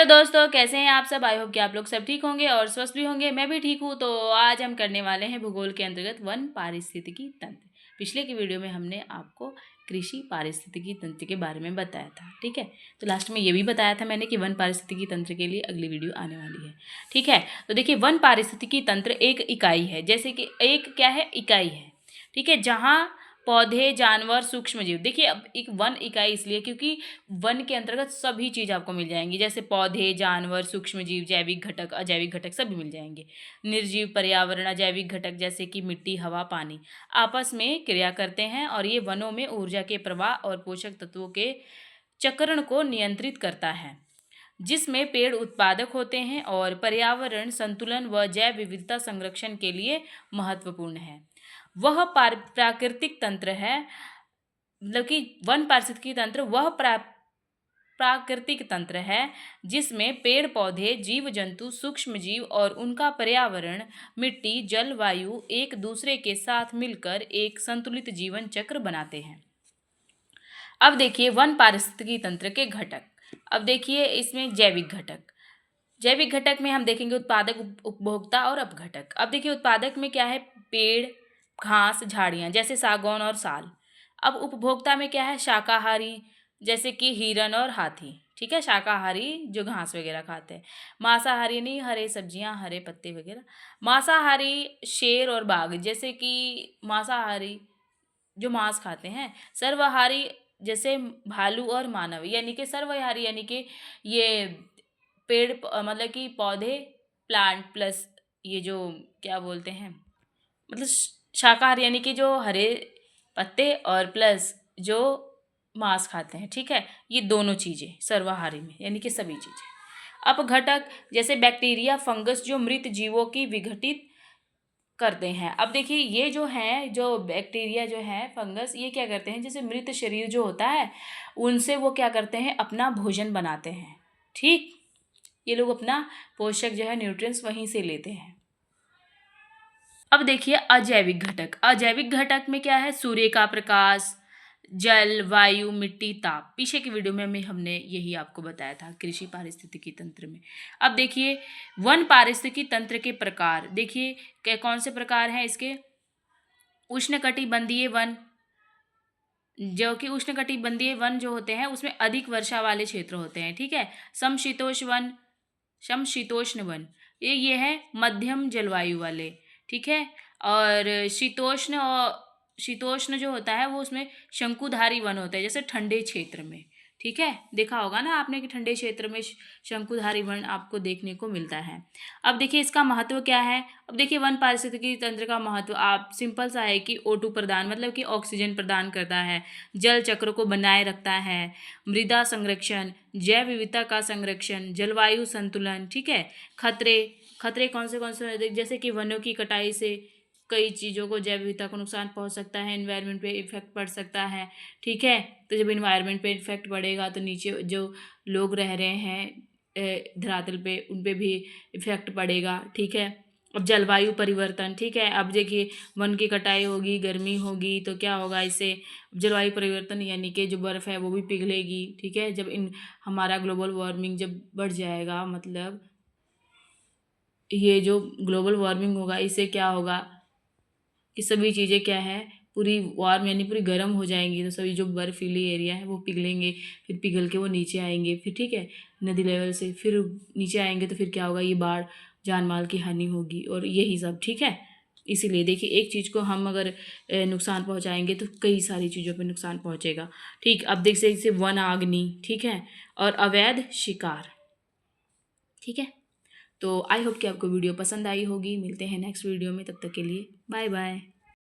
दोस्तों, कैसे हैं आप सब। आई होप कि आप लोग सब ठीक होंगे और स्वस्थ भी होंगे। मैं भी ठीक हूँ। तो आज हम करने वाले हैं भूगोल के अंतर्गत वन पारिस्थितिकी तंत्र। पिछले की वीडियो में हमने आपको कृषि पारिस्थितिकी तंत्र के बारे में बताया था, ठीक है। तो लास्ट में ये भी बताया था मैंने कि वन पारिस्थितिकी तंत्र के लिए अगली वीडियो आने वाली है, ठीक है। तो देखिए, वन पारिस्थितिकी तंत्र एक इकाई है, जैसे कि एक क्या है, इकाई है, ठीक है, जहाँ पौधे, जानवर, सूक्ष्म जीव। देखिए, अब एक वन इकाई इसलिए क्योंकि वन के अंतर्गत सभी चीज़ आपको मिल जाएंगी, जैसे पौधे, जानवर, सूक्ष्म जीव, जैविक घटक, अजैविक घटक सभी मिल जाएंगे। निर्जीव पर्यावरण, अजैविक घटक जैसे कि मिट्टी, हवा, पानी आपस में क्रिया करते हैं और ये वनों में ऊर्जा के प्रवाह और पोषक तत्वों के चक्रण को नियंत्रित करता है, जिसमें पेड़ उत्पादक होते हैं और पर्यावरण संतुलन व जैव विविधता संरक्षण के लिए महत्वपूर्ण है। वह प्राकृतिक तंत्र है, मतलब कि वन पारिस्थितिकी तंत्र वह प्राकृतिक तंत्र है जिसमें पेड़ पौधे, जीव जंतु, सूक्ष्म जीव और उनका पर्यावरण, मिट्टी, जल, वायु एक दूसरे के साथ मिलकर एक संतुलित जीवन चक्र बनाते हैं। अब देखिए वन पारिस्थितिकी तंत्र के घटक। अब देखिए इसमें जैविक घटक। जैविक घटक में हम देखेंगे उत्पादक, उपभोक्ता और अपघटक। अब देखिए उत्पादक में क्या है, पेड़, घास, झाड़ियाँ जैसे सागौन और साल। अब उपभोक्ता में क्या है, शाकाहारी जैसे कि हिरन और हाथी, ठीक है, शाकाहारी जो घास वगैरह खाते हैं। मांसाहारी नहीं, हरे सब्जियां, हरे पत्ते वगैरह। मांसाहारी शेर और बाघ, जैसे कि मांसाहारी जो मांस खाते हैं। सर्वाहारी जैसे भालू और मानव, यानी कि सर्वाहारी यानी कि ये पेड़ मतलब कि पौधे, प्लांट प्लस ये जो क्या बोलते हैं, मतलब शाकाहारी यानी कि जो हरे पत्ते और प्लस जो मांस खाते हैं, ठीक है। ये दोनों चीज़ें सर्वाहारी में, यानी कि सभी चीज़ें। अपघटक जैसे बैक्टीरिया, फंगस जो मृत जीवों की विघटित करते हैं। अब देखिए ये जो है, जो बैक्टीरिया जो है, फंगस, ये क्या करते हैं, जैसे मृत शरीर जो होता है उनसे वो क्या करते हैं, अपना भोजन बनाते हैं, ठीक। ये लोग अपना पोषक जो है, न्यूट्रिएंट्स वहीं से लेते हैं। अब देखिए अजैविक घटक। अजैविक घटक में क्या है, सूर्य का प्रकाश, जल, वायु, मिट्टी, ताप। पीछे की वीडियो में हमने यही आपको बताया था कृषि पारिस्थितिकी तंत्र में। अब देखिए वन पारिस्थितिकी तंत्र के प्रकार। देखिए कौन से प्रकार हैं इसके। उष्णकटिबंधीय वन, जो कि उष्णकटिबंधीय वन जो होते हैं उसमें अधिक वर्षा वाले क्षेत्र होते हैं, ठीक है। समशीतोष्ण वन, समशीतोष्ण वन ये है मध्यम जलवायु वाले, ठीक है। और शीतोष्ण जो होता है वो उसमें शंकुधारी वन होता है, जैसे ठंडे क्षेत्र में, ठीक है। देखा होगा ना आपने कि ठंडे क्षेत्र में शंकुधारी वन आपको देखने को मिलता है। अब देखिए इसका महत्व क्या है। अब देखिए वन पारिस्थितिकी तंत्र का महत्व आप सिंपल सा है कि O2 प्रदान, मतलब कि ऑक्सीजन प्रदान करता है, जल चक्र को बनाए रखता है, मृदा संरक्षण, जैव विविधता का संरक्षण, जलवायु संतुलन, ठीक है। खतरे कौन से, जैसे कि वनों की कटाई से कई चीज़ों को, जैव विविधता को नुकसान पहुंच सकता है, एनवायरनमेंट पे इफेक्ट पड़ सकता है, ठीक है। तो जब इन्वायरमेंट पे इफेक्ट पड़ेगा तो नीचे जो लोग रह रहे हैं धरातल पे, उन पे भी इफेक्ट पड़ेगा, ठीक है। अब जलवायु परिवर्तन, ठीक है। अब देखिए वन की कटाई होगी, गर्मी होगी तो क्या होगा इससे, जलवायु परिवर्तन यानी कि जो बर्फ़ है वो भी पिघलेगी, ठीक है। जब हमारा ग्लोबल वार्मिंग जब बढ़ जाएगा, मतलब ये जो ग्लोबल वार्मिंग होगा इससे क्या होगा कि सभी चीज़ें क्या है, पूरी वार्म यानी पूरी गर्म हो जाएंगी, तो सभी जो बर्फीली एरिया है वो पिघलेंगे, फिर पिघल के वो नीचे आएंगे, फिर ठीक है नदी लेवल से फिर नीचे आएंगे, तो फिर क्या होगा, ये बाढ़, जान माल की हानि होगी और यही सब, ठीक है। इसीलिए देखिए एक चीज़ को हम अगर नुकसान पहुंचाएंगे तो कई सारी चीज़ों पे नुकसान पहुंचेगा, ठीक। अब देख सकते वन आग्नि, ठीक है, और अवैध शिकार, ठीक है। तो आई होप कि आपको वीडियो पसंद आई होगी। मिलते हैं नेक्स्ट वीडियो में, तब तक के लिए बाय बाय।